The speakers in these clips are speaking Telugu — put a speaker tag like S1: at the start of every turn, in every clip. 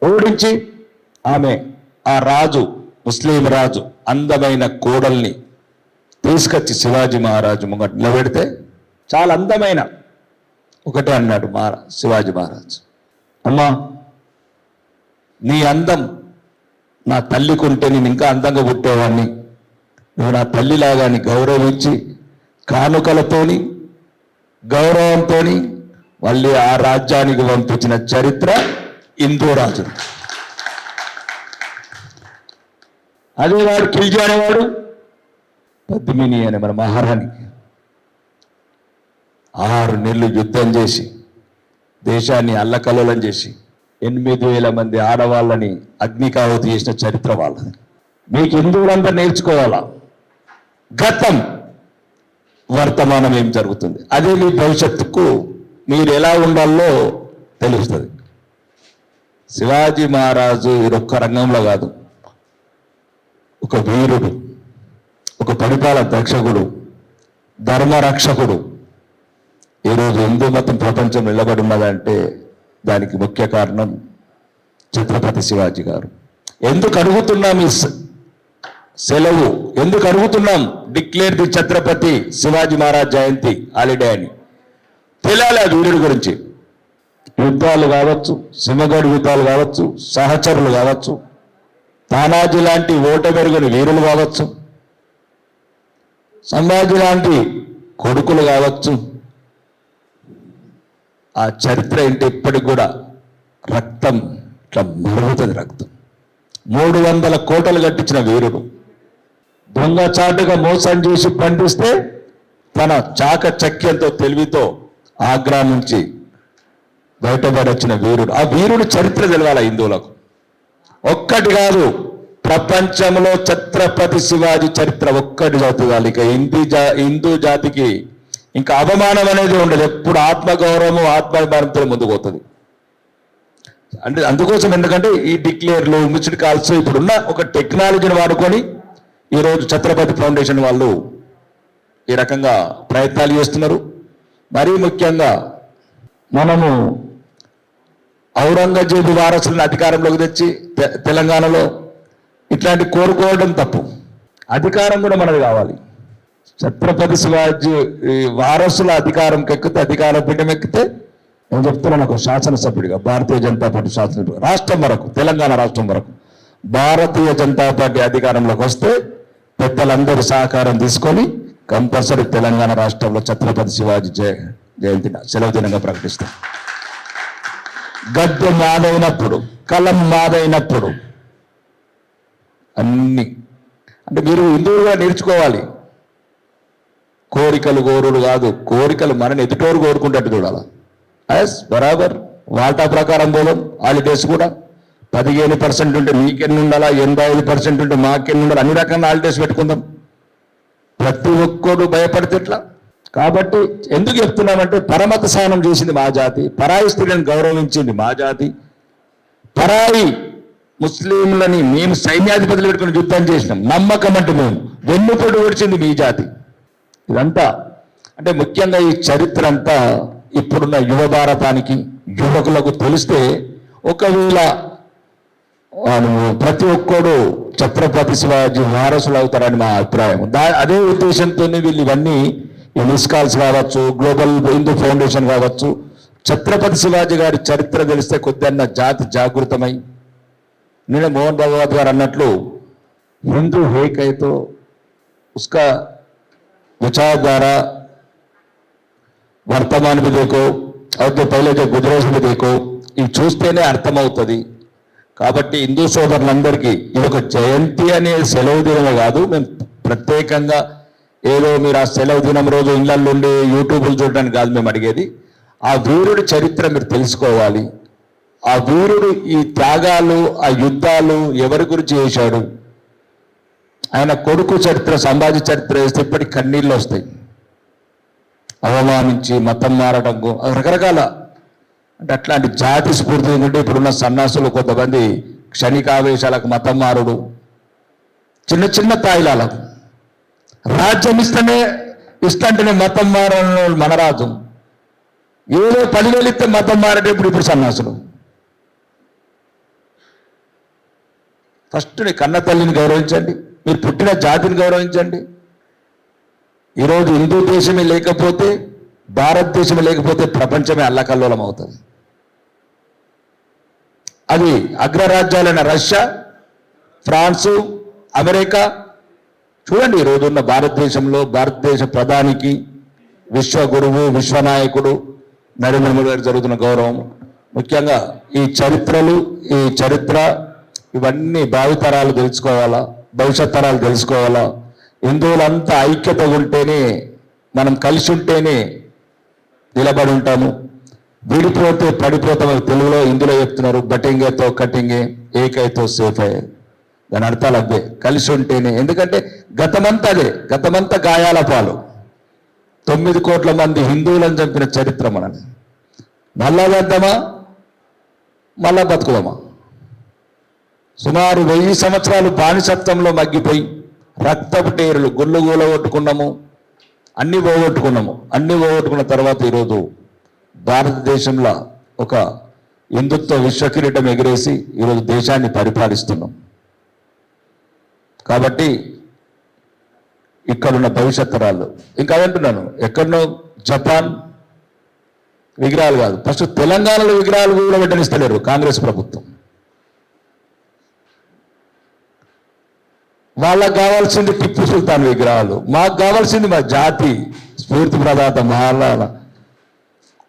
S1: ఓడించి ఆ రాజు ముస్లిం రాజు అందమైన కోడల్ని తీసుకొచ్చి శివాజీ మహారాజు ముంగట నిలబెడితే చాలా అందమైన ఒకటే అన్నాడు శివాజీ మహారాజు, అమ్మా నీ అందం నా తల్లికుంటే నేను ఇంకా అందంగా పుట్టేవాడిని, నువ్వు నా తల్లిలాగా గౌరవించి కానుకలతోని గౌరవంతో మళ్ళీ ఆ రాజ్యానికి పంపించిన చరిత్ర హిందూ రాజు. అదే వాడు ఖిల్జీ అనేవాడు పద్మిని అనే మన మహారాణి 6 నెలలు యుద్ధం చేసి దేశాన్ని అల్లకల్లోలం చేసి 8,000 మంది ఆడవాళ్ళని అగ్నికావతి చేసిన చరిత్ర వాళ్ళది. మీకు హిందువులంతా నేర్చుకోవాలా గతం వర్తమానం ఏం జరుగుతుంది, అదే మీ భవిష్యత్తుకు మీరు ఎలా ఉండాలో తెలుస్తుంది. శివాజీ మహారాజు ఇదొక్క రంగంలో కాదు, ఒక వీరుడు, ఒక పరిపాలన దక్షకుడు, ధర్మరక్షకుడు. ఈరోజు హిందూ మతం ప్రపంచం నిలబడి ఉన్నదంటే దానికి ముఖ్య కారణం ఛత్రపతి శివాజీ గారు. ఎందుకు అడుగుతున్నాం ఈ సెలవు, ఎందుకు అడుగుతున్నాం declare the Chhatrapati Shivaji Maharaj Jayanti holiday అని తెలియాలి. ఆ వీరుడి గురించి యుద్ధాలు కావచ్చు, సింహగఢ్ యుద్ధాలు కావచ్చు, సహచరులు కావచ్చు, తానాజీ లాంటి ఓటమెరుగని వీరులు కావచ్చు, సంభాజీ లాంటి కొడుకులు కావచ్చు. ఆ చరిత్ర ఏంటి ఇప్పటికి కూడా రక్తం ఇట్లా మరుగుతుంది. రక్తం 300 కోటలు కట్టించిన వీరుడు దొంగచాటుగా మోసం చేసి పండిస్తే తన చాకచక్యంతో తెలివితో ఆగ్రా నుంచి బయటపడొచ్చిన వీరుడు. ఆ వీరుడు చరిత్ర తెలవాలి హిందువులకు. ఒక్కటి కాదు, ప్రపంచంలో ఛత్రపతి శివాజీ చరిత్ర ఒక్కటి చదువుతాలి. ఇక హిందూ జాతికి ఇంకా అవమానం అనేది ఉండదు. ఎప్పుడు ఆత్మగౌరవము ఆత్మాభిమానంతో ముందుకు పోతుంది. అంటే అందుకోసం ఎందుకంటే ఈ డిక్లేర్లు మిస్డ్ కాల్స్ ఇప్పుడున్న ఒక టెక్నాలజీని వాడుకొని ఈరోజు ఛత్రపతి ఫౌండేషన్ వాళ్ళు ఈ రకంగా ప్రయత్నాలు చేస్తున్నారు. మరీ ముఖ్యంగా మనము ఔరంగజేబు వారసులను అధికారంలోకి తెచ్చి తెలంగాణలో ఇట్లాంటి కోరుకోవడం తప్పు. అధికారం కూడా మనది కావాలి. ఛత్రపతి శివాజీ వారసుల అధికారంకి ఎక్కితే, అధికార పీఠం ఎక్కితే, నేను చెప్తున్నాను ఒక శాసనసభ్యుడిగా భారతీయ జనతా పార్టీ శాసనసభ్యుడు రాష్ట్రం వరకు, తెలంగాణ రాష్ట్రం వరకు భారతీయ జనతా పార్టీ అధికారంలోకి వస్తే పెద్దలందరూ సహకారం తీసుకొని కంపల్సరీ తెలంగాణ రాష్ట్రంలో ఛత్రపతి శివాజీ జయంతి సెలవు దినంగా ప్రకటిస్తాం. గద్దె మాదైనప్పుడు, కలం మాదైనప్పుడు అన్ని అంటే మీరు హిందువులుగా నేర్చుకోవాలి. కోరికలు కోరుడు కాదు, కోరికలు మనని ఎదుటోరు కోరుకుంటట్టు చూడాలి. బరాబర్ వాటా ప్రకారం పోదాం. హాలిడేస్ కూడా 15% ఉంటే మీకెన్ని ఉండాలా, 85% ఉంటే మాకెన్ని ఉండాలి, అన్ని రకాల హాలిడేస్ పెట్టుకుందాం. ప్రతి ఒక్కరు భయపడితే ఎట్లా? కాబట్టి ఎందుకు చెప్తున్నామంటే పరమత సహనం చేసింది మా జాతి, పరాయి స్త్రీలను గౌరవించింది మా జాతి, పరాయి ముస్లింలని మేము సైన్యాధిపతులు పెట్టుకుని యుద్ధం చేసినాం, నమ్మకం అంటే మేము వెన్నుపొడి ఓడిచింది మీ జాతి. ఇదంతా అంటే ముఖ్యంగా ఈ చరిత్ర అంతా ఇప్పుడున్న యువ భారతానికి యువకులకు తెలిస్తే ఒకవేళ ప్రతి ఒక్కడు ఛత్రపతి శివాజీ వారసులు అవుతారని మా అభిప్రాయం. అదే ఉద్దేశంతో వీళ్ళు ఇవన్నీ యునెస్కాల్స్ కావచ్చు, గ్లోబల్ హిందూ ఫౌండేషన్ కావచ్చు, ఛత్రపతి శివాజీ గారి చరిత్ర తెలిస్తే కొద్దిగా జాతి జాగృతమై, నేను మోహన్ భగవత్ గారు అన్నట్లు హిందూ హేకైతో ఉస్కా विचारधारा वर्तमान भी देखो और जो पहले जो गुजरात भी देखो ఇవి చూస్తేనే అర్థమవుతుంది. కాబట్టి హిందూ సోదరులందరికీ ఇది ఒక జయంతి అనే సెలవు దినమే కాదు, మేము ప్రత్యేకంగా ఏదో మీరు ఆ సెలవు దినం రోజు ఇళ్ళల్లో ఉండి యూట్యూబ్లు చూడడానికి కాదు మేము అడిగేది. ఆ వీరుడి చరిత్ర మీరు తెలుసుకోవాలి. ఆ వీరుడు ఈ త్యాగాలు, ఆ యుద్ధాలు ఎవరి గురించి చేశాడు, ఆయన కొడుకు చరిత్ర, సంభాజీ చరిత్ర వేస్తే ఇప్పటికి కన్నీళ్ళు వస్తాయి. అవమానించి మతం మారడం రకరకాల అంటే అట్లాంటి జాతి స్ఫూర్తి ఏంటంటే ఇప్పుడున్న సన్నాసులు కొంతమంది క్షణికావేశాలకు మతం మారుడు, చిన్న చిన్న తాయిలాలకు రాజ్యం ఇష్టంటేనే మతం మారని మన రాజు, ఏదో 10,000 ఇస్తే మతం మారేటప్పుడు ఇప్పుడు సన్నాసులు. ఫస్ట్ నీ కన్న తల్లిని గౌరవించండి, మీరు పుట్టిన జాతిని గౌరవించండి. ఈరోజు హిందూ దేశమే లేకపోతే, భారతదేశమే లేకపోతే ప్రపంచమే అల్లకల్లోలం అవుతుంది. అది అగ్రరాజ్యాలైన రష్యా, ఫ్రాన్సు, అమెరికా చూడండి. ఈరోజు ఉన్న భారతదేశంలో భారతదేశ ప్రధానికి, విశ్వ గురువు, విశ్వనాయకుడు నరేంద్ర మోడీ గారు జరుగుతున్న గౌరవం, ముఖ్యంగా ఈ చరిత్ర ఇవన్నీ భావితరాలు తెలుసుకోవాలా, భవిష్యత్ తరాలు తెలుసుకోవాలా. హిందువులంతా ఐక్యత ఉంటేనే, మనం కలిసి ఉంటేనే నిలబడి ఉంటాము. విడిపోతే పడిపోతాం. తెలుగులో హిందీలో చెప్తున్నారు, బటింగేతో కటింగే ఏకైతో సేఫ్. దాని అర్థాలు అబ్బే, కలిసి ఉంటేనే. ఎందుకంటే గతమంతా గాయాల పాలు. 9 కోట్ల మంది హిందువులను చంపిన చరిత్ర మనది. మళ్ళా వెద్దామా, మళ్ళా బతుకుదామా? సుమారు 1000 సంవత్సరాలు బానిసత్వంలో మగ్గిపోయి రక్తపు టేరులు, గుళ్ళు కూలగొట్టుకున్నాము, అన్ని పోగొట్టుకున్న తర్వాత ఈరోజు భారతదేశంలో ఒక హిందుత్వ విశ్వకిరీటం ఎగిరేసి ఈరోజు దేశాన్ని పరిపాలిస్తున్నాం. కాబట్టి ఇక్కడున్న భవిష్యత్ తరాలు ఇంకా అంటున్నాను, ఎక్కడనో జపాన్ విగ్రహాలు కాదు, ఫస్ట్ తెలంగాణలో విగ్రహాలు కూడా పెట్టనిస్తలేరు కాంగ్రెస్ ప్రభుత్వం. వాళ్ళకు కావాల్సింది టిప్పు సుల్తాన్ విగ్రహాలు, మాకు కావాల్సింది మా జాతి స్ఫూర్తి ప్రదాత మహారాణా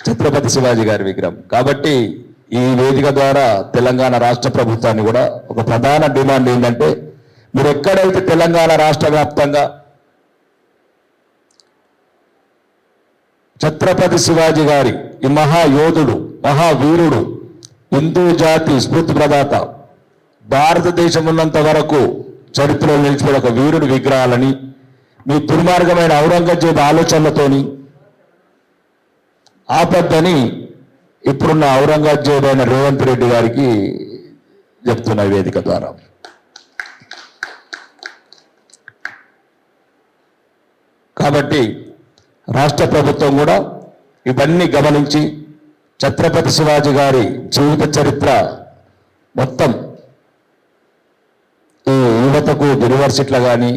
S1: ఛత్రపతి శివాజీ గారి విగ్రహం. కాబట్టి ఈ వేదిక ద్వారా తెలంగాణ రాష్ట్ర ప్రభుత్వాన్ని కూడా ఒక ప్రధాన డిమాండ్ ఏంటంటే, మీరు ఎక్కడైతే తెలంగాణ రాష్ట్ర వ్యాప్తంగా ఛత్రపతి శివాజీ గారి ఈ మహాయోధుడు, మహావీరుడు, హిందూ జాతి స్ఫూర్తి ప్రదాత, భారతదేశం ఉన్నంత వరకు చరిత్రలో నిలిచిపోయిన ఒక వీరుడి విగ్రహాలని మీ దుర్మార్గమైన ఔరంగజేబు ఆలోచనలతోని ఆపద్దని ఇప్పుడున్న ఔరంగజేబు అయిన రేవంత్ రెడ్డి గారికి చెప్తున్న వేదిక ద్వారా. కాబట్టి రాష్ట్ర ప్రభుత్వం కూడా ఇవన్నీ గమనించి ఛత్రపతి శివాజీ గారి జీవిత చరిత్ర మొత్తం ఈ యువతకు యూనివర్సిటీలో కానీ,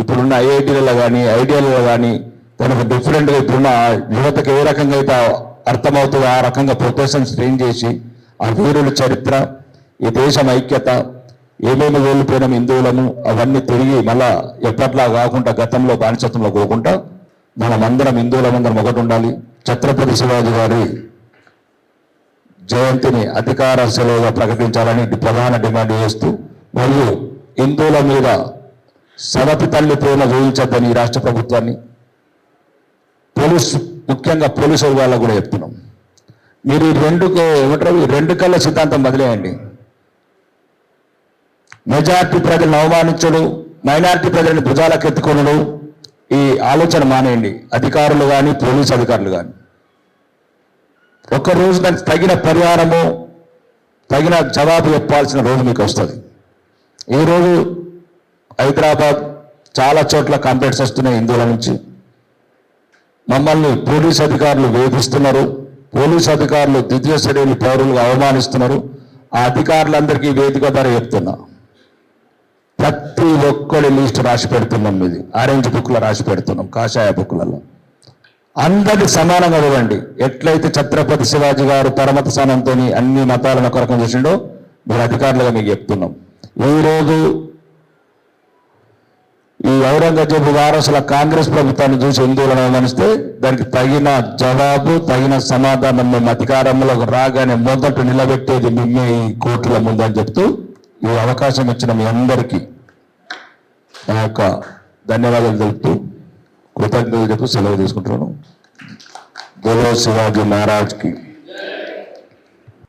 S1: ఇప్పుడున్న ఐఐటీలలో కానీ, ఐడియాలలో కానీ తనకు డిఫరెంట్గా ఇప్పుడున్న యువతకు ఏ రకంగా అయితే అర్థమవుతుందో ఆ రకంగా ప్రొఫెషన్స్ ట్రైన్ చేసి ఆ వీరుల చరిత్ర, ఈ దేశం ఐక్యత, ఏమేమి కోల్పోయినాం హిందువులను, అవన్నీ తిరిగి మళ్ళా ఎప్పట్లా కాకుండా గతంలో బానిసత్వంలో పోకుండా మనమందరం హిందువులమందరం ఒకటి ఉండాలి. ఛత్రపతి శివాజీ గారి జయంతిని అధికార సెలవుగా ప్రకటించాలని ప్రధాన డిమాండ్ చేస్తూ, మరియు హిందువుల మీద సవతి తల్లి ప్రేమ చూపించద్దని రాష్ట్ర ప్రభుత్వాన్ని, ముఖ్యంగా పోలీసుల వాళ్ళకు కూడా చెప్తున్నాం. మీరు ఈ రెండు కళ్ళ సిద్ధాంతం వదిలేయండి. మెజార్టీ ప్రజలను అవమానించడు, మైనార్టీ ప్రజలను భుజాలకు ఎత్తుకొనడు, ఈ ఆలోచన మానేయండి. అధికారులు కానీ, పోలీసు అధికారులు కానీ ఒక్కరోజు దానికి తగిన పరిహారము, తగిన జవాబు చెప్పాల్సిన రోజు మీకు వస్తుంది. ఈరోజు హైదరాబాద్ చాలా చోట్ల కంప్లైంట్స్ వస్తున్నాయి హిందువుల నుంచి. మమ్మల్ని పోలీసు అధికారులు వేధిస్తున్నారు, పోలీసు అధికారులు ద్వితీయ శ్రేణి పౌరులుగా అవమానిస్తున్నారు. ఆ అధికారులందరికీ వేదిక ద్వారా చెప్తున్నా, ప్రతి ఒక్కరి లిస్ట్ రాసి పెడుతున్నాం. ఇది ఆరెంజ్ బుక్లో రాసి పెడుతున్నాం, కాషాయ బుక్లలో. అందరినీ సమానంగా ఇవ్వండి. ఎట్లయితే ఛత్రపతి శివాజీ గారు పరమత స్థానంతో అన్ని మతాలను ఒక రకం చేసిండో, మీరు అధికారులుగా మీకు చెప్తున్నాం. ఈరోజు ఈ ఔరంగజేబు వారసుల కాంగ్రెస్ ప్రభుత్వాన్ని చూసి హిందువులను అవమానిస్తే దానికి తగిన జవాబు, తగిన సమాధానం మేము అధికారంలోకి రాగానే మొదట నిలబెట్టేది మిమ్మే ఈ కోర్టుల ముందని చెప్తూ ఈ అవకాశం ఇచ్చిన మీ అందరికీ నా యొక్క ధన్యవాదాలు తెలుపుతూ కృతజ్ఞతలు చెప్తూ సెలవు తీసుకుంటున్నాను. బోలో శివాజీ మహారాజ్కి.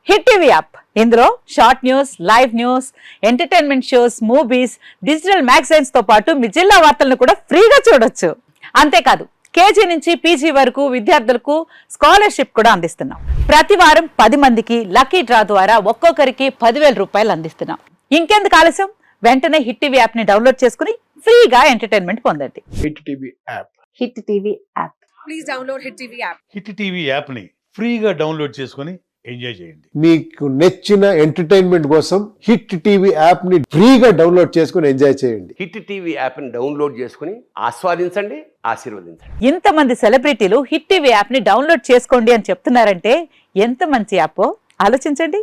S2: హిట్ టీవీ యాప్, ఇందులో short news, live news, entertainment shows, movies, digital magazines తో పాటు మీ జిల్లా వార్తలను కూడా ఫ్రీగా చూడొచ్చు. అంతేకాదు కేజీ నుంచి పీజీ వరకు విద్యార్థులకు స్కాలర్షిప్ కూడా అందిస్తున్నాం. ప్రతి వారం 10 మందికి లక్కీ డ్రా ద్వారా ఒక్కొక్కరికి 10,000 రూపాయలు అందిస్తున్నాం. ఇంకెందుకు ఆలస్యం, వెంటనే హిట్ టీవీ యాప్ ని డౌన్లోడ్ చేసుకుని ఫ్రీగా ఎంటర్టైన్మెంట్ పొందండి.
S3: Hit TV app.
S2: Hit TV app.
S4: Please download Hit TV app.
S3: Hit TV యాప్ని ఫ్రీగా డౌన్లోడ్ చేసుకొని ఎంజాయ్ చేయండి.
S4: మీకు నచ్చిన ఎంటర్టైన్మెంట్ కోసం హిట్ టీవీ యాప్ ని ఫ్రీగా డౌన్లోడ్ చేసుకుని ఎంజాయ్ చేయండి.
S5: హిట్ టీవీ యాప్ని డౌన్లోడ్ చేసుకుని ఆస్వాదించండి, ఆశీర్వదించండి.
S2: ఇంతమంది సెలబ్రిటీలు హిట్ టీవీ యాప్ ని డౌన్లోడ్ చేసుకోండి అని చెప్తున్నారంటే ఎంత మంచి యాప్ ఆలోచించండి.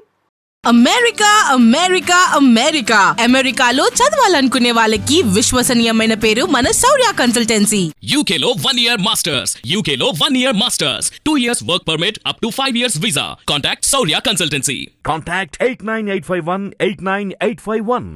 S6: అమెరికా అమెరికా అమెరికా అమెరికాలో చదవాలనుకునే వాళ్ళకి విశ్వసనీయమైన పేరు మన శౌర్య consultancy.
S7: UK Law 1 Year Masters. UK Law 1 Year Masters. 2 years work permit up to 5 years visa. Contact Saurya Consultancy.
S3: Contact 89851 89851.